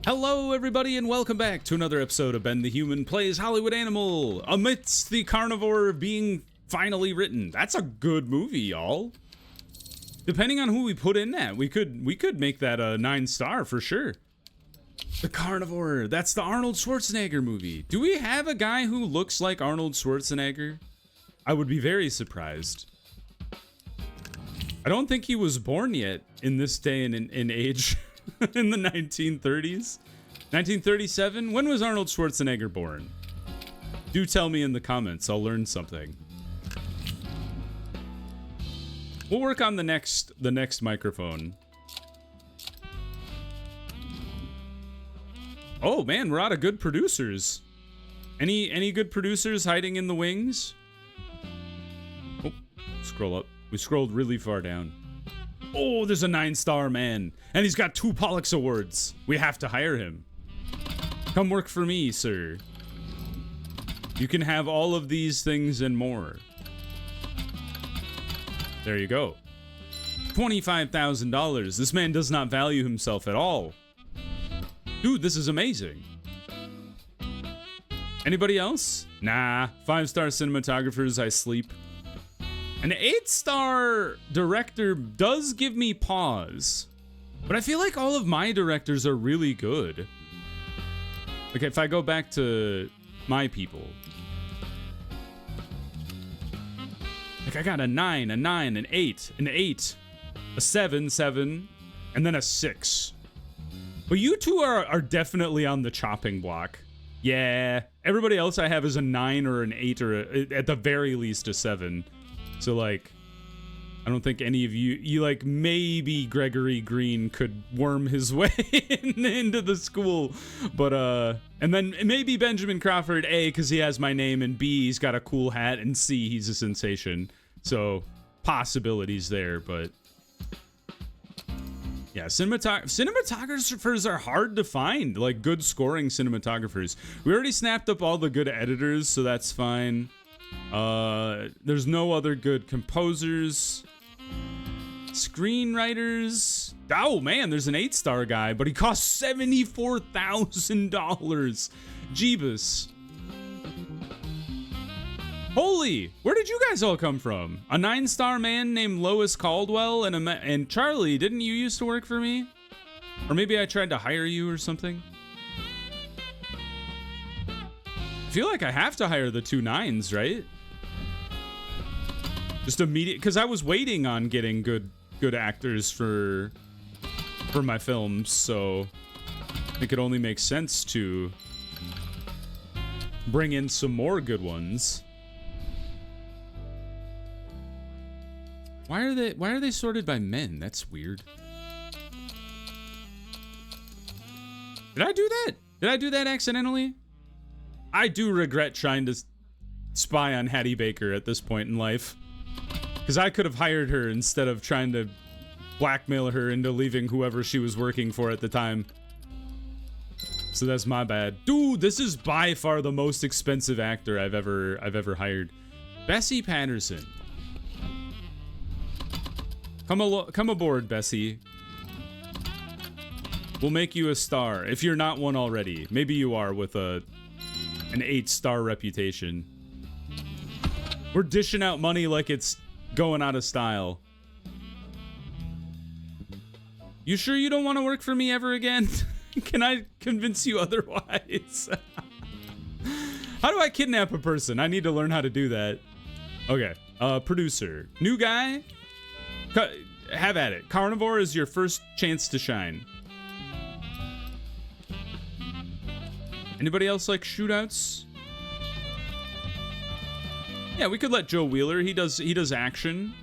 Hello everybody and welcome back to another episode of Ben the Human Plays Hollywood Animal amidst the carnivore being finally written. That's a good movie, y'all. Depending on who we put in that, we could make that a 9-star for sure. The Carnivore, that's the Arnold Schwarzenegger movie. Do we have a guy who looks like Arnold Schwarzenegger? I would be very surprised. I don't think he was born yet in this day and in age. In the 1930s? 1937? When was Arnold Schwarzenegger born? Do tell me in the comments, I'll learn something. We'll work on the next microphone. Oh man, we're out of good producers. Any good producers hiding in the wings? Oh, scroll up. We scrolled really far down. Oh, there's a 9-star man. And he's got 2 Pollux Awards. We have to hire him. Come work for me, sir. You can have all of these things and more. There you go. $25,000. This man does not value himself at all. Dude, this is amazing. Anybody else? Nah. 5-star cinematographers, I sleep. An 8-star director does give me pause, but I feel like all of my directors are really good. Like if I go back to my people, like I got a 9, an 8, an 8, a 7, and then a 6. But you two are definitely on the chopping block. Yeah, everybody else I have is a 9 or an 8 or at the very least a 7. So, like, I don't think any of you like, maybe Gregory Green could worm his way into the school. But, and then maybe Benjamin Crawford, A, because he has my name, and B, he's got a cool hat, and C, he's a sensation. So, possibilities there, but... Yeah, cinematographers are hard to find, like, good scoring cinematographers. We already snapped up all the good editors, so that's fine. There's no other good composers, screenwriters. Oh man, there's an 8-star guy, but he costs $74,000. Jeebus. Holy, where did you guys all come from? A 9-star man named Lois Caldwell and Charlie, didn't you used to work for me? Or maybe I tried to hire you or something? I feel like I have to hire the 2 9s, right? Just immediate, because I was waiting on getting good actors for my films, so I think it only makes sense to bring in some more good ones. Why are they sorted by men? That's weird. Did I do that? Did I do that accidentally? I do regret trying to spy on Hattie Baker at this point in life. Because I could have hired her instead of trying to blackmail her into leaving whoever she was working for at the time. So that's my bad. Dude, this is by far the most expensive actor I've ever hired. Bessie Patterson. Come aboard, Bessie. We'll make you a star, if you're not one already. Maybe you are with an 8-star reputation. We're dishing out money like it's going out of style. You sure you don't want to work for me ever again? Can I convince you otherwise? How do I kidnap a person? I need to learn how to do that. Okay, producer. New guy? Have at it. Carnivore is your first chance to shine. Anybody else like shootouts? Yeah, we could let Joe Wheeler. He does action.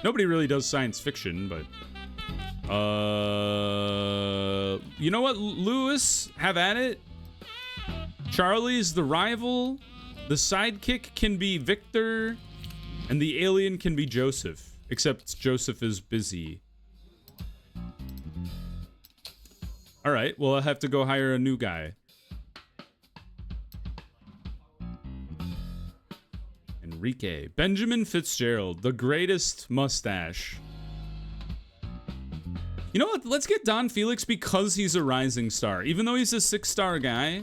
Nobody really does science fiction, but you know what, Lewis? Have at it. Charlie's the rival. The sidekick can be Victor, and the alien can be Joseph. Except Joseph is busy. All right, well, I'll have to go hire a new guy. Enrique. Benjamin Fitzgerald, the greatest mustache. You know what? Let's get Don Felix because he's a rising star. Even though he's a 6-star guy,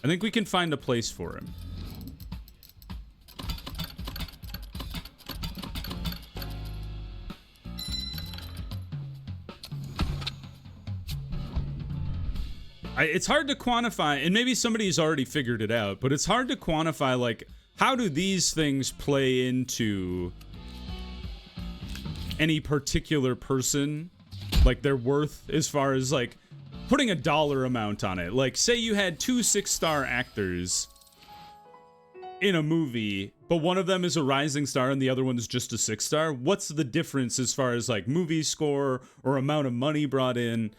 I think we can find a place for him. It's hard to quantify, and maybe somebody's already figured it out, but it's hard to quantify, like, how do these things play into any particular person, like their worth, as far as like putting a dollar amount on it. Like, say you had 2 6-star actors in a movie, but one of them is a rising star and the other one is just a 6-star. What's the difference as far as like movie score or amount of money brought in?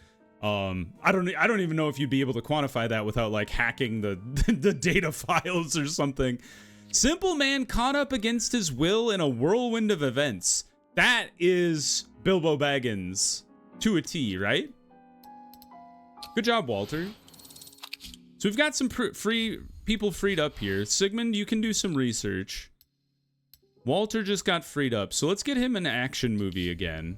I don't even know if you'd be able to quantify that without like hacking the the data files or something. Simple man caught up against his will in a whirlwind of events. That is Bilbo Baggins to a T, right? Good job, Walter. So we've got some free people freed up here. Sigmund, you can do some research. Walter just got freed up, so let's get him an action movie again.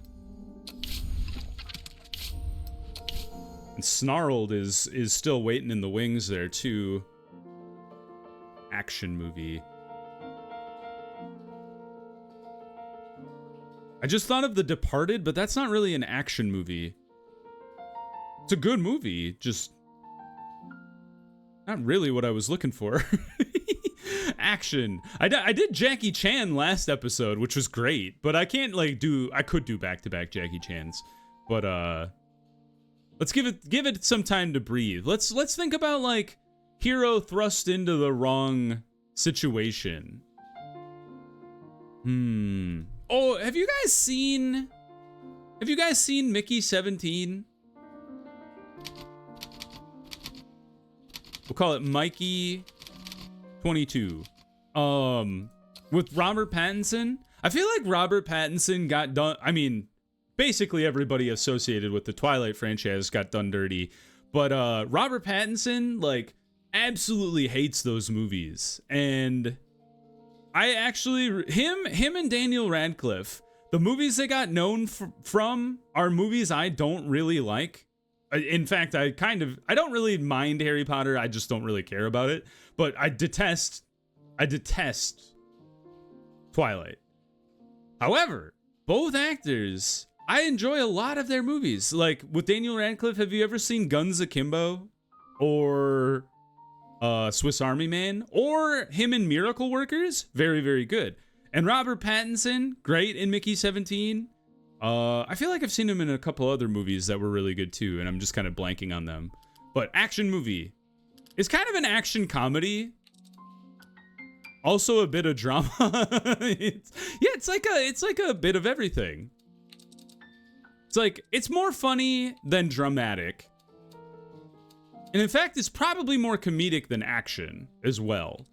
And Snarled is still waiting in the wings there too. Action movie. I just thought of The Departed, but that's not really an action movie. It's a good movie, just not really what I was looking for. Action. I did Jackie Chan last episode, which was great, but I can't like I could do back-to-back Jackie Chans, but let's give it some time to breathe. Let's think about like hero thrust into the wrong situation. Oh, have you guys seen Mickey 17? We'll call it Mikey 22. With Robert Pattinson. I feel like Robert Pattinson got done. I mean, basically everybody associated with the Twilight franchise got done dirty. But Robert Pattinson, like, absolutely hates those movies. And I actually, him and Daniel Radcliffe, the movies they got known from are movies I don't really like. In fact, I don't really mind Harry Potter. I just don't really care about it. But I detest Twilight. However, both actors, I enjoy a lot of their movies. Like with Daniel Radcliffe, have you ever seen Guns Akimbo or Swiss Army Man, or him in Miracle Workers? Very, very good. And Robert Pattinson, great in Mickey 17. I feel like I've seen him in a couple other movies that were really good too, and I'm just kind of blanking on them. But action movie. It's kind of an action comedy. Also a bit of drama. It's like a bit of everything. It's like, it's more funny than dramatic. And in fact, it's probably more comedic than action as well.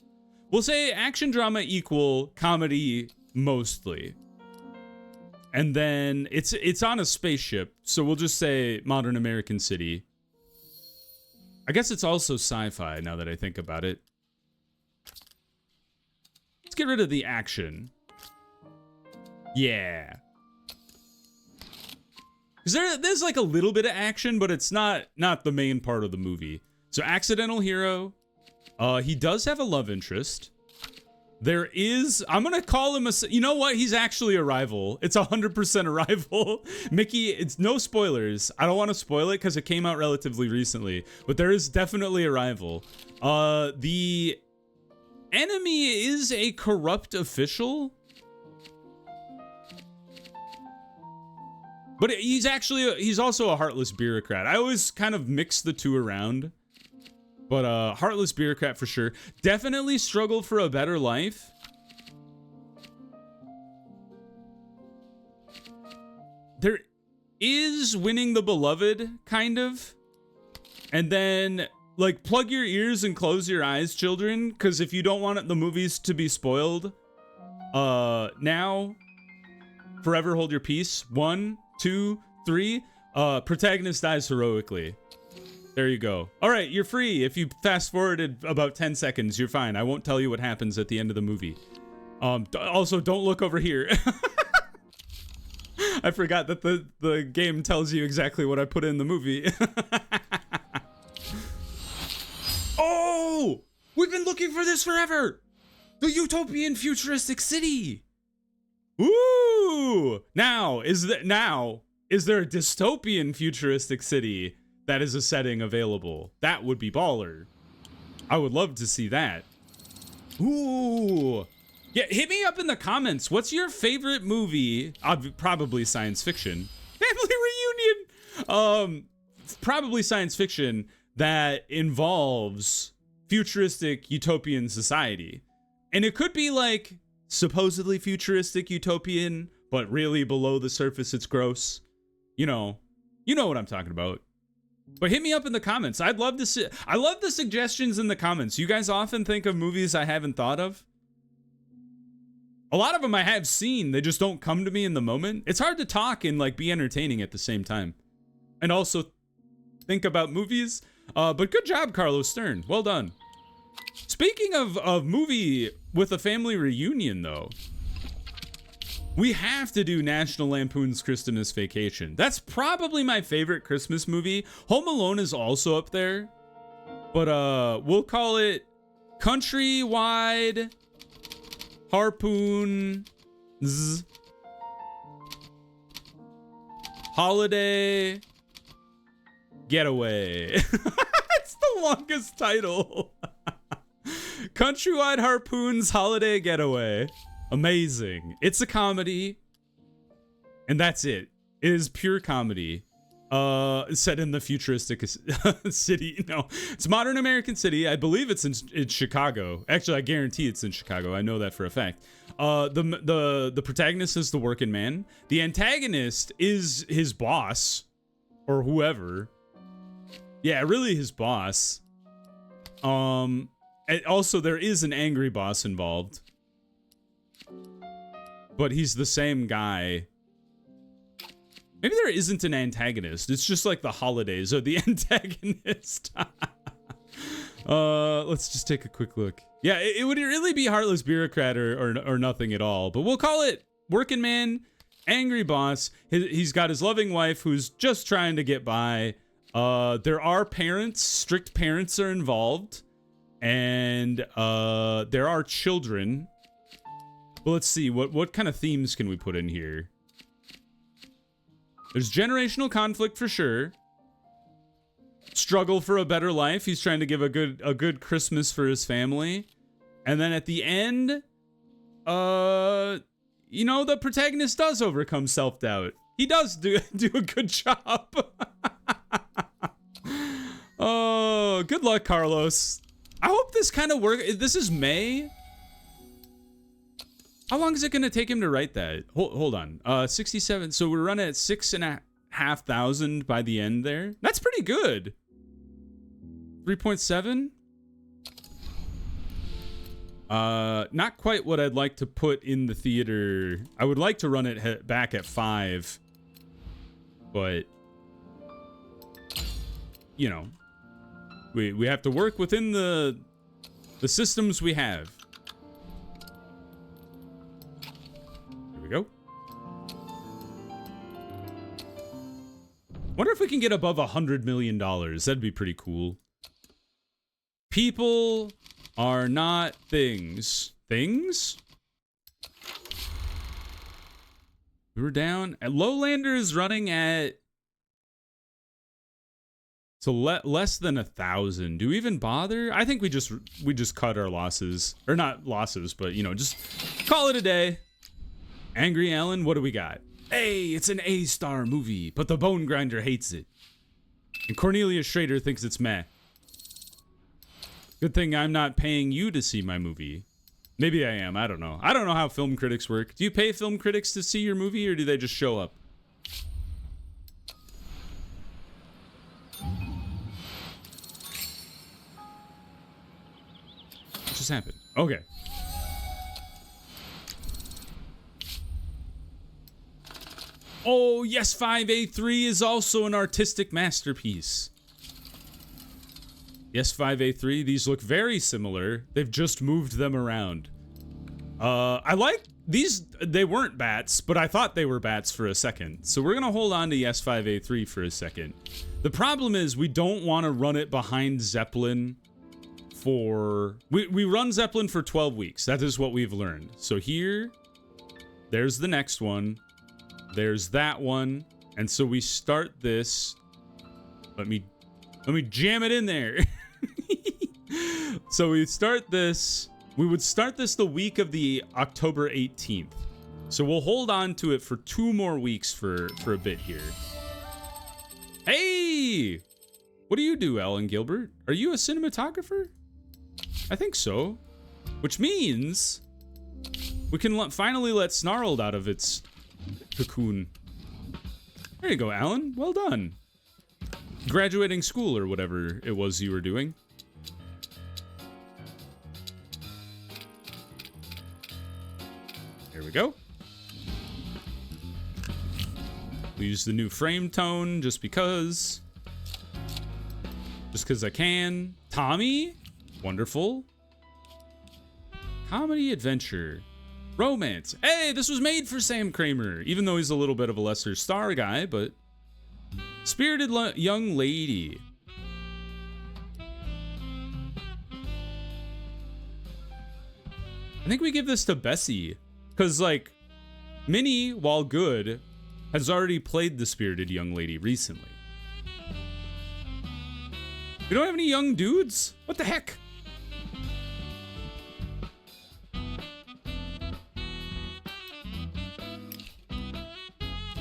We'll say action drama equal comedy mostly. And then it's on a spaceship, so we'll just say modern American city. I guess it's also sci-fi now that I think about it. Let's get rid of the action. Yeah. Because there's like a little bit of action, but it's not the main part of the movie. So accidental hero. He does have a love interest. There is, I'm gonna call him you know what? He's actually a rival. It's 100% a rival. Mickey, it's no spoilers. I don't want to spoil it because it came out relatively recently, but there is definitely a rival. The enemy is a corrupt official. But he's also a heartless bureaucrat. I always kind of mix the two around. But heartless bureaucrat for sure. Definitely struggled for a better life. There is winning the beloved, kind of. And then, like, plug your ears and close your eyes, children. Because if you don't want the movies to be spoiled, now, forever hold your peace. 1, 2, 3. Protagonist dies heroically. There you go. All right, you're free. If you fast forwarded about 10 seconds, you're fine. I won't tell you what happens at the end of the movie. Also, don't look over here. I forgot that the game tells you exactly what I put in the movie. Oh! We've been looking for this forever! The utopian futuristic city! Woo! Now, is there a dystopian futuristic city that is a setting available? That would be baller. I would love to see that. Ooh! Yeah, hit me up in the comments. What's your favorite movie? Probably science fiction. Family reunion! Probably science fiction that involves futuristic utopian society. And it could be like supposedly futuristic utopian, but really below the surface it's gross. You know what I'm talking about. But hit me up in the comments. I'd love to see. I love the suggestions in the comments. You guys often think of movies I haven't thought of. A lot of them I have seen, they just don't come to me in the moment. It's hard to talk and like be entertaining at the same time. And also think about movies. But good job, Carlos Stern. Well done. Speaking of movie with a family reunion, though, we have to do National Lampoon's Christmas Vacation. That's probably my favorite Christmas movie. Home Alone is also up there. But we'll call it Countrywide Harpoon's Holiday Getaway. It's the longest title. Countrywide Harpoon's Holiday Getaway. Amazing. It's a comedy. And that's it. It is pure comedy. Set in the futuristic city. No, it's modern American city. I believe it's in Chicago. Actually, I guarantee it's in Chicago. I know that for a fact. The protagonist is the working man. The antagonist is his boss or whoever. Yeah, really his boss. And also there is an angry boss involved. But he's the same guy. Maybe there isn't an antagonist. It's just like the holidays are the antagonist. Let's just take a quick look. Yeah, it would really be Heartless Bureaucrat or nothing at all. But we'll call it Working Man, Angry Boss. He's got his loving wife who's just trying to get by. There are parents. Strict parents are involved. And there are children. Well, let's see. What kind of themes can we put in here? There's generational conflict for sure. Struggle for a better life. He's trying to give a good Christmas for his family. And then at the end, the protagonist does overcome self-doubt. He does do a good job. Oh, good luck, Carlos. I hope this kind of works. This is May. How long is it going to take him to write that? Hold on. 67. So we're running at 6,500 by the end there. That's pretty good. 3.7. Not quite what I'd like to put in the theater. I would like to run it back at 5. But, you know, we have to work within the systems we have. We go. Wonder if we can get above $100 million. That'd be pretty cool. People are not things. Things? We were down. Lowlander is running at less than 1,000. Do we even bother? I think we just cut our losses, or not losses, but just call it a day. Angry Alan, what do we got? Hey, it's an A-star movie, but the Bone Grinder hates it. And Cornelia Schrader thinks it's meh. Good thing I'm not paying you to see my movie. Maybe I am, I don't know. I don't know how film critics work. Do you pay film critics to see your movie, or do they just show up? What just happened? Okay. Oh, yes, 5A3 is also an artistic masterpiece. Yes, 5A3, these look very similar. They've just moved them around. I like they weren't bats, but I thought they were bats for a second. So we're gonna hold on to the S5A3 for a second. The problem is we don't want to run it behind Zeppelin for... We run Zeppelin for 12 weeks. That is what we've learned. So here, there's the next one. There's that one. And so we start this. Let me jam it in there. So we start this. We would start this the week of the October 18th. So we'll hold on to it for 2 more weeks for a bit here. Hey! What do you do, Alan Gilbert? Are you a cinematographer? I think so. Which means we can finally let Snarled out of its cocoon. There you go, Alan. Well done. Graduating school or whatever it was you were doing. There we go. We use the new frame tone just because. Just because I can. Tommy? Wonderful. Comedy, adventure. Romance. Hey, this was made for Sam Kramer. Even though he's a little bit of a lesser star guy, but... Spirited young lady. I think we give this to Bessie. Because, like, Minnie, while good, has already played the spirited young lady recently. We don't have any young dudes? What the heck?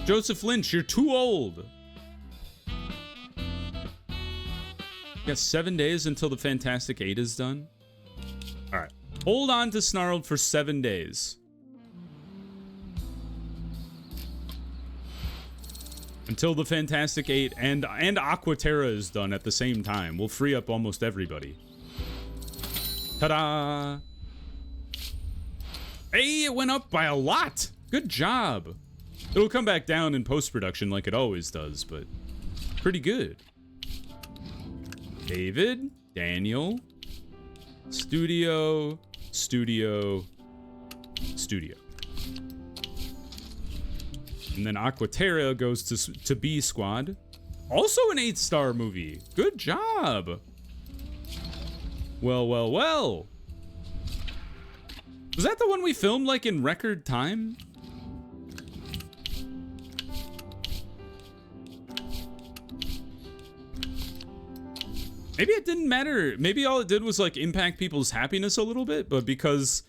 Joseph Lynch, you're too old. You got 7 days until the Fantastic 8 is done. All right. Hold on to Snarled for 7 days. Until the Fantastic 8 and Aquaterra is done at the same time. We'll free up almost everybody. Ta-da! Hey, it went up by a lot! Good job! It'll come back down in post-production like it always does, but pretty good. David, Daniel, studio, studio, studio. And then Aquaterra goes to B Squad. Also an 8-star movie. Good job. Well, well, well. Was that the one we filmed like in record time? Maybe it didn't matter. Maybe all it did was like impact people's happiness a little bit, but because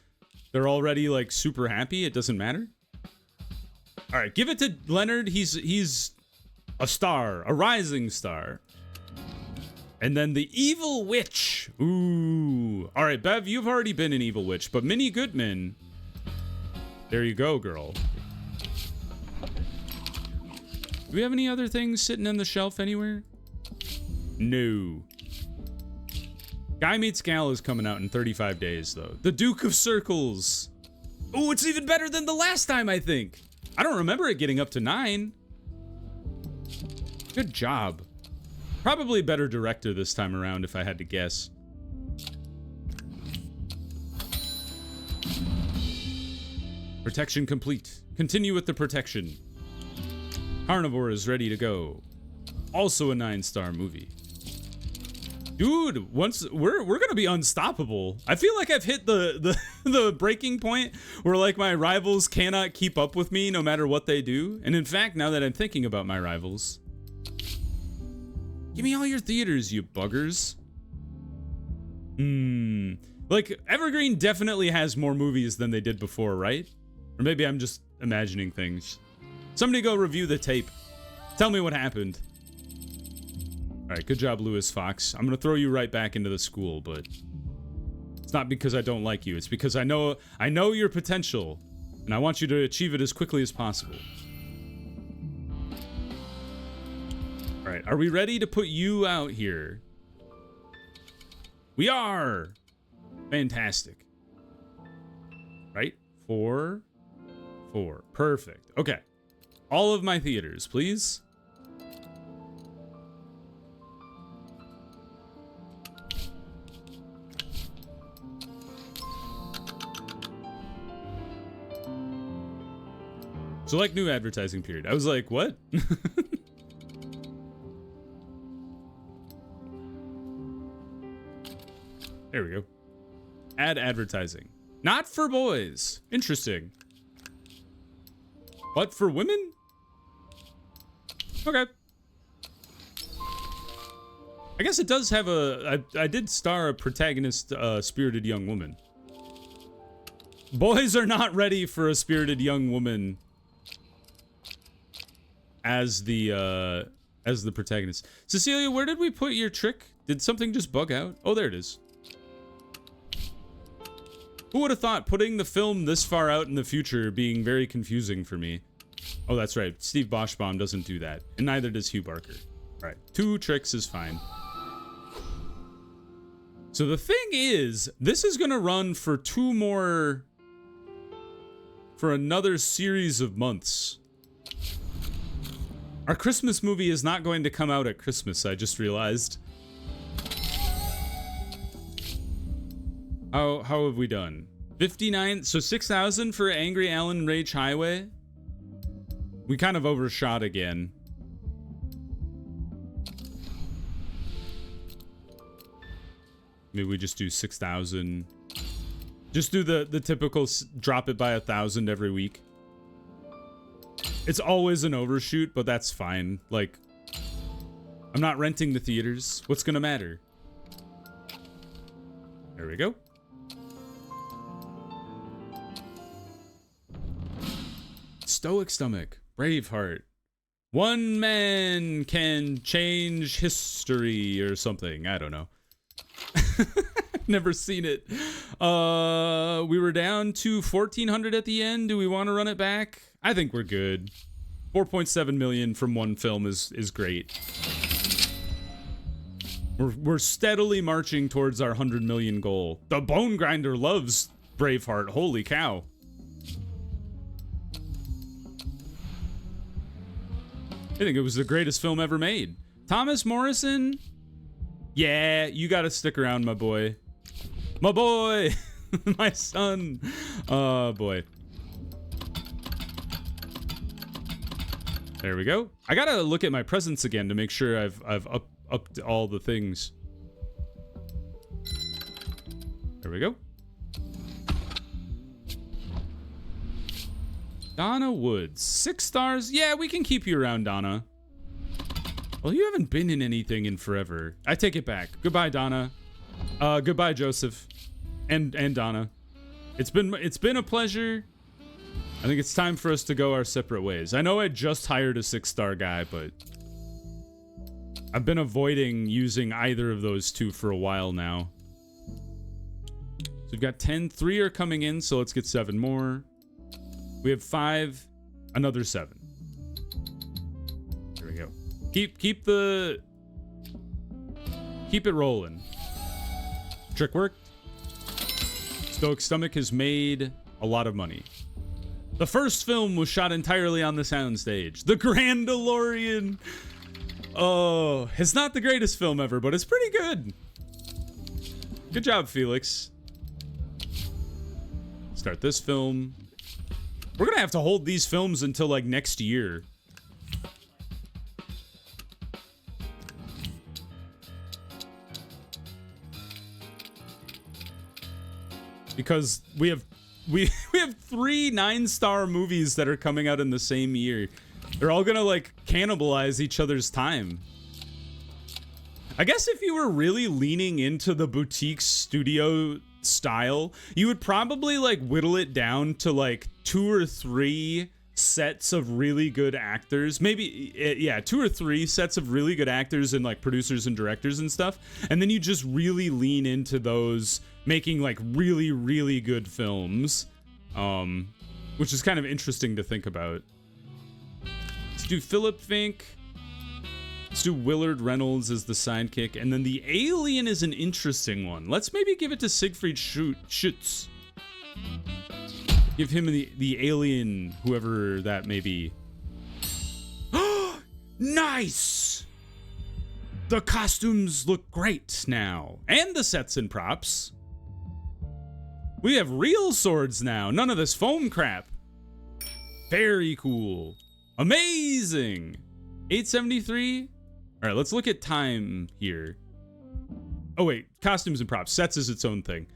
they're already like super happy, it doesn't matter. All right, give it to Leonard. He's a star, a rising star. And then the Evil Witch. Ooh. All right, Bev, you've already been an Evil Witch, but Minnie Goodman. There you go, girl. Do we have any other things sitting on the shelf anywhere? No. Guy Meets Gal is coming out in 35 days, though. The Duke of Circles. Oh, it's even better than the last time, I think. I don't remember it getting up to 9. Good job. Probably better director this time around, if I had to guess. Protection complete. Continue with the protection. Carnivore is ready to go. Also a 9-star movie. Dude, once we're gonna be unstoppable. I feel like I've hit the breaking point where like my rivals cannot keep up with me no matter what they do. And in fact, now that I'm thinking about my rivals, give me all your theaters, you buggers. Like Evergreen definitely has more movies than they did before, right? Or maybe I'm just imagining things. Somebody go review the tape. Tell me what happened. All right, good job, Lewis Fox. I'm gonna throw you right back into the school, but it's not because I don't like you. It's because I know your potential, and I want you to achieve it as quickly as possible. All right, are we ready to put you out here? We are. Fantastic. Right? 4, 4. Perfect. Okay. All of my theaters, please. Select new advertising period. I was like, what? There we go. Add advertising. Not for boys. Interesting. But for women? Okay. I guess it does have a... I did star a protagonist, spirited young woman. Boys are not ready for a spirited young woman as the protagonist. Cecilia, where did we put your trick? Did something just bug out? Oh, there it is. Who would have thought putting the film this far out in the future being very confusing for me? Oh, that's right. Steve Boschbaum doesn't do that. And neither does Hugh Barker. All right. 2 tricks is fine. So the thing is, this is going to run for 2 more... for another series of months. Our Christmas movie is not going to come out at Christmas, I just realized. How have we done? 59, so 6,000 for Angry Alan Rage Highway. We kind of overshot again. Maybe we just do 6,000. Just do the typical drop it by 1,000 every week. It's always an overshoot, but that's fine. Like, I'm not renting the theaters. What's gonna matter? There we go. Stoic Stomach, Braveheart. One man can change history or something. I don't know. Never seen it. We were down to 1,400 at the end. Do we want to run it back? I think we're good. 4.7 million from one film is great. We're steadily marching towards our 100 million goal. The Bone Grinder loves Braveheart. Holy cow. I think it was the greatest film ever made. Thomas Morrison? Yeah, you gotta stick around, my boy. My boy! My son! Oh, boy. There we go. I gotta look at my presents again to make sure I've upped all the things. There we go. Donna Woods, 6 stars. Yeah, we can keep you around, Donna. Well, you haven't been in anything in forever. I take it back. Goodbye, Donna. Goodbye, Joseph, and Donna. It's been a pleasure. I think it's time for us to go our separate ways. I know I just hired a 6-star guy, but I've been avoiding using either of those 2 for a while now. So we've got 10. 3 are coming in, so let's get 7 more. We have 5, another 7. There we go. Keep it rolling. Trick worked. Stoic Stomach has made a lot of money. The first film was shot entirely on the soundstage. The Grand DeLorean. Oh, it's not the greatest film ever, but it's pretty good. Good job, Felix. Start this film. We're gonna have to hold these films until like next year. Because we have 3 9-star movies that are coming out in the same year. They're all gonna like cannibalize each other's time. I guess if you were really leaning into the boutique studio style, you would probably like whittle it down to like 2 or 3 sets of really good actors. Maybe, yeah, 2 or 3 sets of really good actors and like producers and directors and stuff. And then you just really lean into those making like really, really good films. Which is kind of interesting to think about. Let's do Philip Fink. Let's do Willard Reynolds as the sidekick. And then the alien is an interesting one. Let's maybe give it to Siegfried Schütz. Give him the alien, whoever that may be. Nice! The costumes look great now. And the sets and props. We have real swords now. None of this foam crap. Very cool. Amazing. 873. All right, let's look at time here. Oh wait, costumes and props. Sets is its own thing.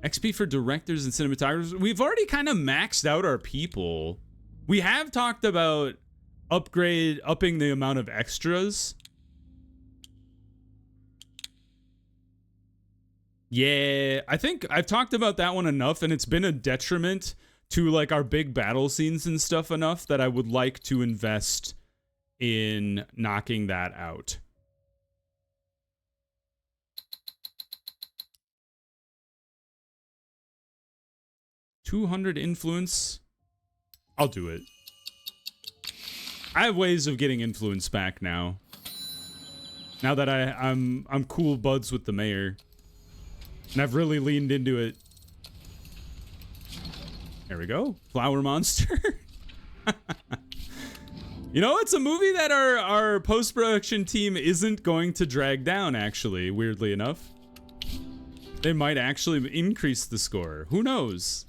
XP for directors and cinematographers. We've already kind of maxed out our people. We have talked about upping the amount of extras. Yeah, I think I've talked about that one enough, and it's been a detriment to like our big battle scenes and stuff enough that I would like to invest in knocking that out. $200 influence. I'll do it. I have ways of getting influence back now. Now that I'm cool buds with the mayor. And I've really leaned into it. There we go. Flower monster. You know, it's a movie that our post-production team isn't going to drag down, actually, weirdly enough. They might actually increase the score. Who knows?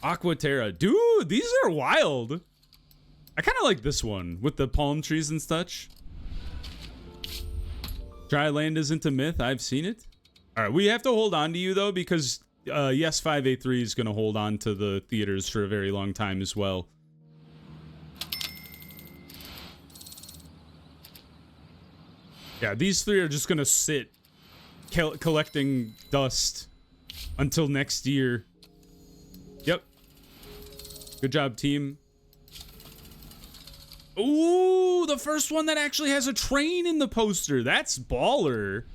Aquaterra. Dude, these are wild. I kind of like this one with the palm trees and such. Dry land isn't a myth. I've seen it. All right, we have to hold on to you, though, because yes, 583 is going to hold on to the theaters for a very long time as well. Yeah, these three are just going to sit collecting dust until next year. Yep. Good job, team. Ooh, the first one that actually has a train in the poster. That's baller.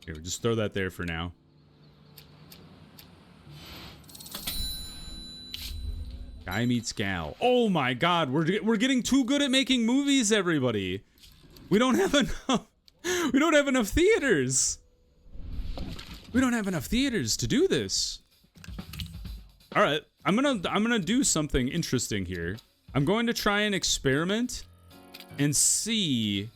Here, we'll just throw that there for now. Guy meets gal. Oh my god, we're getting too good at making movies, everybody. We don't have enough. We don't have enough theaters. We don't have enough theaters to do this. All right, I'm gonna do something interesting here. I'm going to try and experiment and see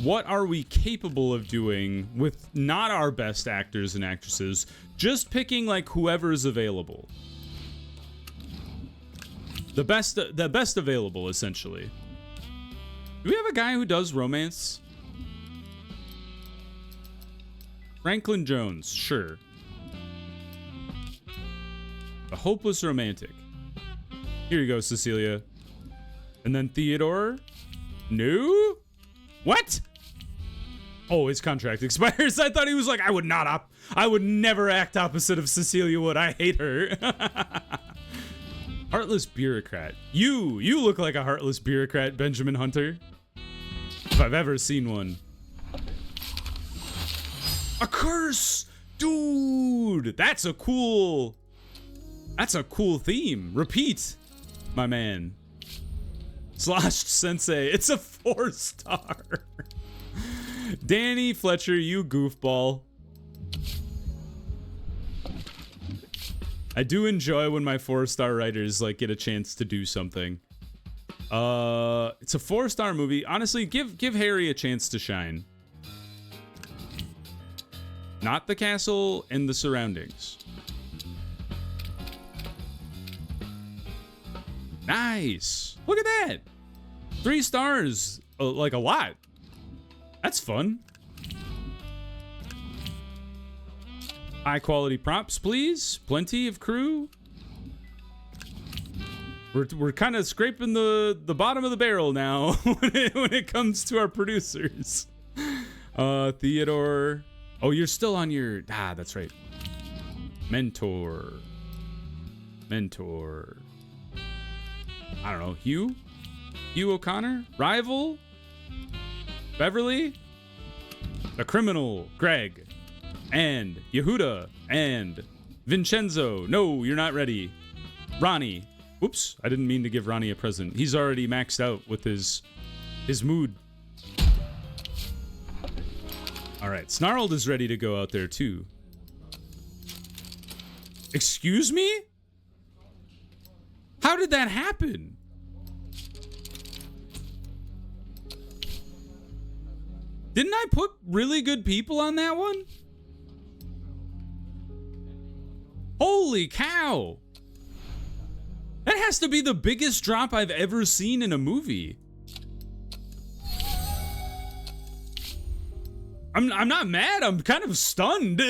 what are we capable of doing with not our best actors and actresses, just picking like whoever's available. The best available, essentially. Do we have a guy who does romance? Franklin Jones, sure. The hopeless romantic. Here you go, Cecilia. And then Theodore? No? What? Oh, his contract expires. I thought he was like, I would never act opposite of Cecilia Wood. I hate her. Heartless bureaucrat. You look like a heartless bureaucrat, Benjamin Hunter. If I've ever seen one. A curse! Dude, that's a cool theme. Repeat, my man. Sloshed Sensei. It's a 4-star. Danny Fletcher, you goofball. I do enjoy when my 4-star writers like get a chance to do something. It's a 4-star movie. Honestly, give Harry a chance to shine. Not the castle and the surroundings. Nice. Look at that. 3 stars. Like a lot. That's fun. High quality props, please. Plenty of crew. We're kind of scraping the bottom of the barrel now when it comes to our producers. Theodore. Oh, you're still on your... Ah, that's right. Mentor. I don't know. Hugh O'Connor? Rival? Beverly? The criminal, Greg. And Yehuda. And Vincenzo. No, you're not ready. Ronnie. Whoops, I didn't mean to give Ronnie a present. He's already maxed out with his mood. All right, Snarled is ready to go out there too. Excuse me? How did that happen? Didn't I put really good people on that one? Holy cow! That has to be the biggest drop I've ever seen in a movie. I'm not mad, I'm kind of stunned.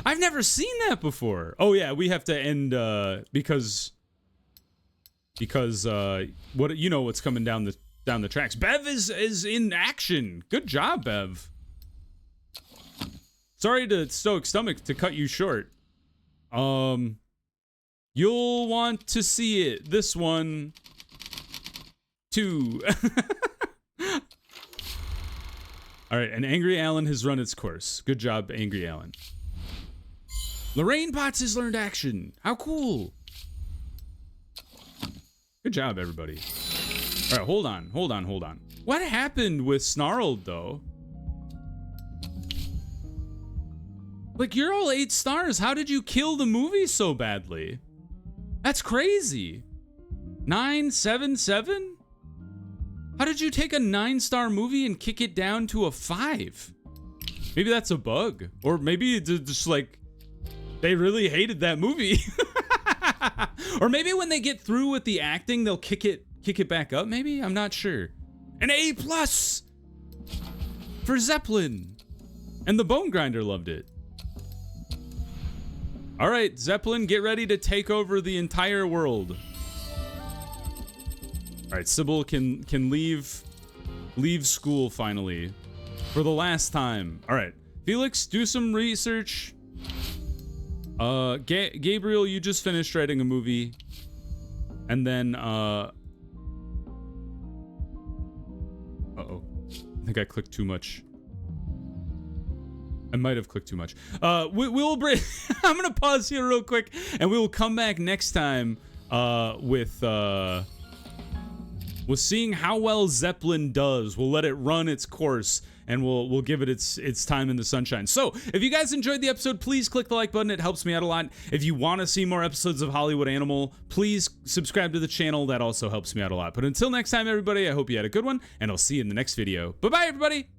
I've never seen that before. Oh yeah, we have to end because what, you know what's coming down the tracks. Bev is in action. Good job, Bev. Sorry to Stoic Stomach to cut you short. You'll want to see it. This one too. All right, and Angry Alan has run its course. Good job, Angry Alan. Lorraine Potts has learned action. How cool. Good job, everybody. All right, hold on. What happened with Snarled, though? Like, you're all 8 stars. How did you kill the movie so badly? That's crazy. 9, 7, 7? How did you take a 9-star movie and kick it down to a 5? Maybe that's a bug. Or maybe it's just like, they really hated that movie. Or maybe when they get through with the acting, they'll kick it back up, maybe? I'm not sure. An A+ for Zeppelin. And the Bone Grinder loved it. All right, Zeppelin, get ready to take over the entire world. All right, Sybil can leave school finally for the last time. All right, Felix, do some research. Gabriel, you just finished writing a movie, and then uh-oh, I think I clicked too much. I might have clicked too much. We'll bring. I'm gonna pause here real quick, and we will come back next time with seeing how well Zeppelin does. We'll let it run its course, and we'll give it its time in the sunshine. So, if you guys enjoyed the episode, please click the like button. It helps me out a lot. If you want to see more episodes of Hollywood Animal, please subscribe to the channel. That also helps me out a lot. But until next time, everybody, I hope you had a good one, and I'll see you in the next video. Bye-bye, everybody!